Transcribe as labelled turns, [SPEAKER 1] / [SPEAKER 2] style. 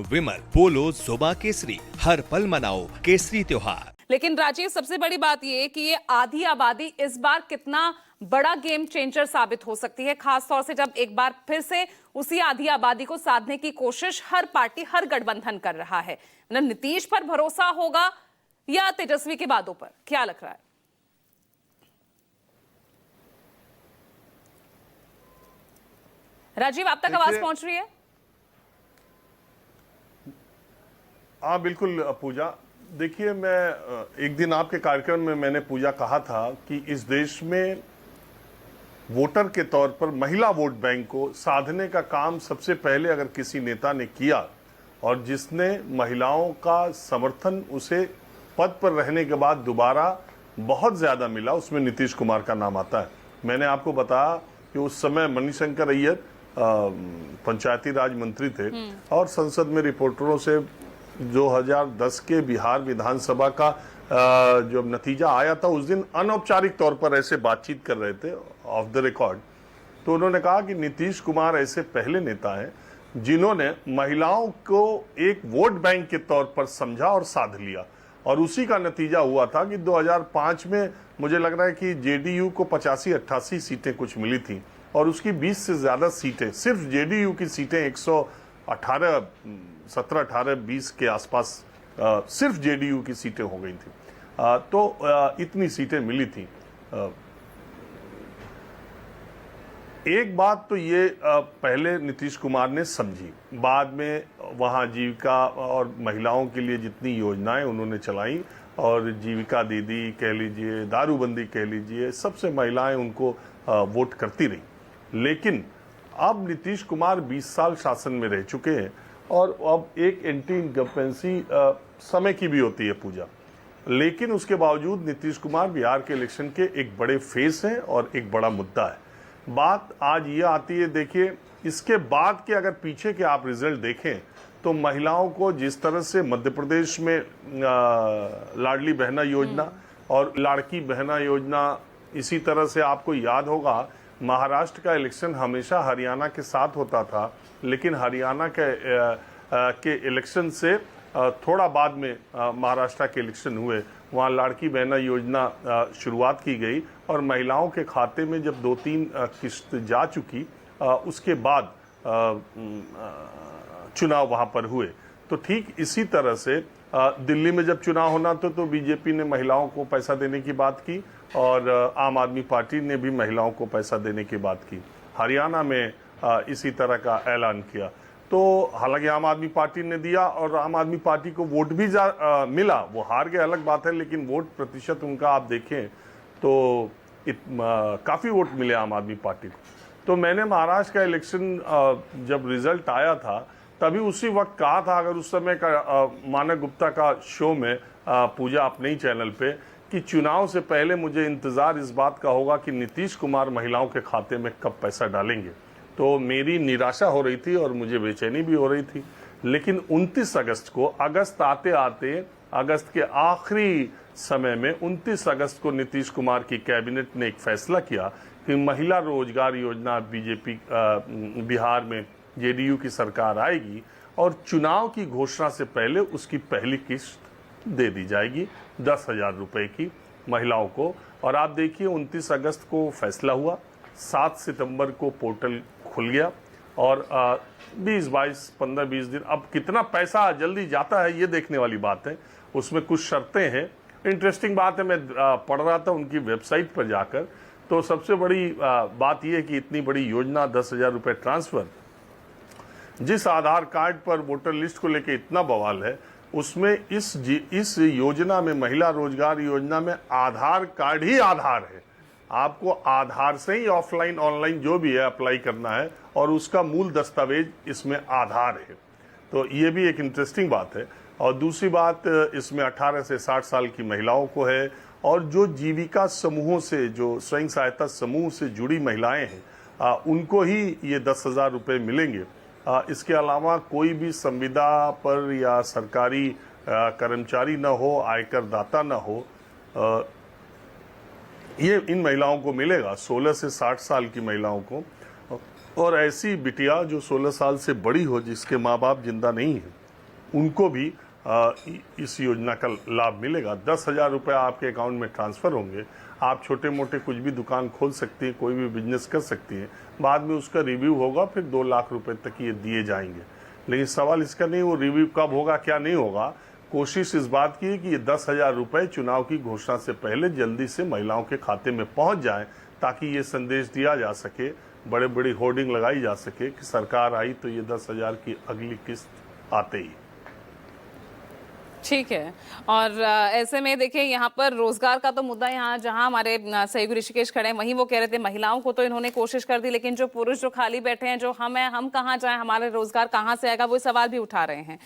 [SPEAKER 1] विमल, पोलो, जोबा केसरी, हर पल मनाओ केसरी त्योहार।
[SPEAKER 2] लेकिन राजीव, सबसे बड़ी बात यह कि ये आधी आबादी इस बार कितना बड़ा गेम चेंजर साबित हो सकती है, खासतौर से जब एक बार फिर से उसी आधी आबादी को साधने की कोशिश हर पार्टी, हर गठबंधन कर रहा है। मतलब नीतीश पर भरोसा होगा या तेजस्वी के वादों पर, क्या लग रहा है? राजीव, आप तक आवाज पहुंच रही है?
[SPEAKER 3] हाँ बिल्कुल पूजा, देखिए मैं एक दिन आपके कार्यक्रम में मैंने पूजा कहा था कि इस देश में वोटर के तौर पर महिला वोट बैंक को साधने का काम सबसे पहले अगर किसी नेता ने किया और जिसने महिलाओं का समर्थन उसे पद पर रहने के बाद दोबारा बहुत ज्यादा मिला, उसमें नीतीश कुमार का नाम आता है। मैंने आपको बताया कि उस समय मणिशंकर अय्यर पंचायती राज मंत्री थे और संसद में रिपोर्टरों से 2010 के बिहार विधानसभा का जो नतीजा आया था उस दिन अनौपचारिक तौर पर ऐसे बातचीत कर रहे थे ऑफ द रिकॉर्ड। तो उन्होंने कहा कि नीतीश कुमार ऐसे पहले नेता हैं जिन्होंने महिलाओं को एक वोट बैंक के तौर पर समझा और साध लिया, और उसी का नतीजा हुआ था कि 2005 में मुझे लग रहा है कि जेडीयू को 85-88 सीटें कुछ मिली थी और उसकी 20 से ज्यादा सीटें, सिर्फ जेडीयू की सीटें 118, 17, 18, 20 के आसपास सिर्फ जेडीयू की सीटें हो गई थी। तो इतनी सीटें मिली थी। एक बात तो ये पहले नीतीश कुमार ने समझी, बाद में वहाँ जीविका और महिलाओं के लिए जितनी योजनाएं उन्होंने चलाई, और जीविका दीदी कह लीजिए, दारूबंदी कह लीजिए, सबसे महिलाएं उनको वोट करती रही। लेकिन अब नीतीश कुमार 20 साल शासन में रह चुके हैं और अब एक एंटी इनकम्पेंसी समय की भी होती है पूजा, लेकिन उसके बावजूद नीतीश कुमार बिहार के इलेक्शन के एक बड़े फेस हैं और एक बड़ा मुद्दा है। बात आज ये आती है, देखिए इसके बाद के अगर पीछे के आप रिजल्ट देखें तो महिलाओं को जिस तरह से मध्य प्रदेश में लाडली बहना योजना और लाड़की बहना योजना, इसी तरह से आपको याद होगा महाराष्ट्र का इलेक्शन हमेशा हरियाणा के साथ होता था, लेकिन हरियाणा के इलेक्शन से थोड़ा बाद में महाराष्ट्र के इलेक्शन हुए, वहाँ लाड़की बहना योजना शुरुआत की गई और महिलाओं के खाते में जब 2-3 किस्त जा चुकी, उसके बाद चुनाव वहाँ पर हुए। तो ठीक इसी तरह से दिल्ली में जब चुनाव होना था तो बीजेपी ने महिलाओं को पैसा देने की बात की और आम आदमी पार्टी ने भी महिलाओं को पैसा देने की बात की। हरियाणा में इसी तरह का ऐलान किया, तो हालांकि आम आदमी पार्टी ने दिया और आम आदमी पार्टी को वोट भी मिला, वो हार गए अलग बात है, लेकिन वोट प्रतिशत उनका आप देखें तो काफ़ी वोट मिले आम आदमी पार्टी को। तो मैंने महाराष्ट्र का इलेक्शन जब रिजल्ट आया था तभी उसी वक्त कहा था, अगर उस समय का मानक गुप्ता का शो में पूजा अपने ही चैनल पे, कि चुनाव से पहले मुझे इंतजार इस बात का होगा कि नीतीश कुमार महिलाओं के खाते में कब पैसा डालेंगे। तो मेरी निराशा हो रही थी और मुझे बेचैनी भी हो रही थी, लेकिन 29 अगस्त को, अगस्त आते आते अगस्त के आखिरी समय में 29 अगस्त को नीतीश कुमार की कैबिनेट ने एक फैसला किया कि महिला रोजगार योजना बीजेपी बिहार में जेडीयू की सरकार आएगी और चुनाव की घोषणा से पहले उसकी पहली किस्त दे दी जाएगी 10,000 रुपए की महिलाओं को। और आप देखिए 29 अगस्त को फैसला हुआ, 7 सितंबर को पोर्टल खुल गया और 15-20 दिन, अब कितना पैसा जल्दी जाता है ये देखने वाली बात है। उसमें कुछ शर्तें हैं, इंटरेस्टिंग बात है, मैं पढ़ रहा था उनकी वेबसाइट पर जाकर, तो सबसे बड़ी बात यह है कि इतनी बड़ी योजना 10,000 रुपए ट्रांसफर, जिस आधार कार्ड पर वोटर लिस्ट को लेकर इतना बवाल है, उसमें इस योजना में, महिला रोजगार योजना में आधार कार्ड ही आधार है। आपको आधार से ही ऑफलाइन ऑनलाइन जो भी है अप्लाई करना है और उसका मूल दस्तावेज इसमें आधार है। तो ये भी एक इंटरेस्टिंग बात है। और दूसरी बात, इसमें 18 से 60 साल की महिलाओं को है, और जो जीविका समूहों से, जो स्वयं सहायता समूह से जुड़ी महिलाएं हैं, उनको ही ये 10,000 रुपये मिलेंगे। इसके अलावा कोई भी संविदा पर या सरकारी कर्मचारी न हो, आयकर दाता न हो, ये इन महिलाओं को मिलेगा, 16 से 60 साल की महिलाओं को। और ऐसी बिटिया जो 16 साल से बड़ी हो, जिसके माँ बाप जिंदा नहीं है, उनको भी इस योजना का लाभ मिलेगा। 10,000 रुपये आपके अकाउंट में ट्रांसफर होंगे। आप छोटे मोटे कुछ भी दुकान खोल सकती हैं, कोई भी बिजनेस कर सकती हैं। बाद में उसका रिव्यू होगा, फिर 2 लाख रुपए तक ये दिए जाएंगे। लेकिन सवाल इसका नहीं वो रिव्यू कब होगा क्या नहीं होगा। कोशिश इस बात की है कि ये 10,000 रुपये चुनाव की घोषणा से पहले जल्दी से महिलाओं के खाते में पहुंच जाए, ताकि ये संदेश दिया जा सके, बड़े बड़ी होर्डिंग लगाई जा सके कि सरकार आई तो ये 10,000 की अगली किस्त आते ही।
[SPEAKER 2] ठीक है। और ऐसे में देखिए यहाँ पर रोजगार का तो मुद्दा, यहाँ जहाँ हमारे सहयोगी ऋषिकेश खड़े हैं वहीं वो कह रहे थे महिलाओं को तो इन्होंने कोशिश कर दी, लेकिन जो पुरुष जो खाली बैठे हैं, जो हम हैं, हम कहाँ जाएं, हमारे रोजगार कहाँ से आएगा, वो सवाल भी उठा रहे हैं।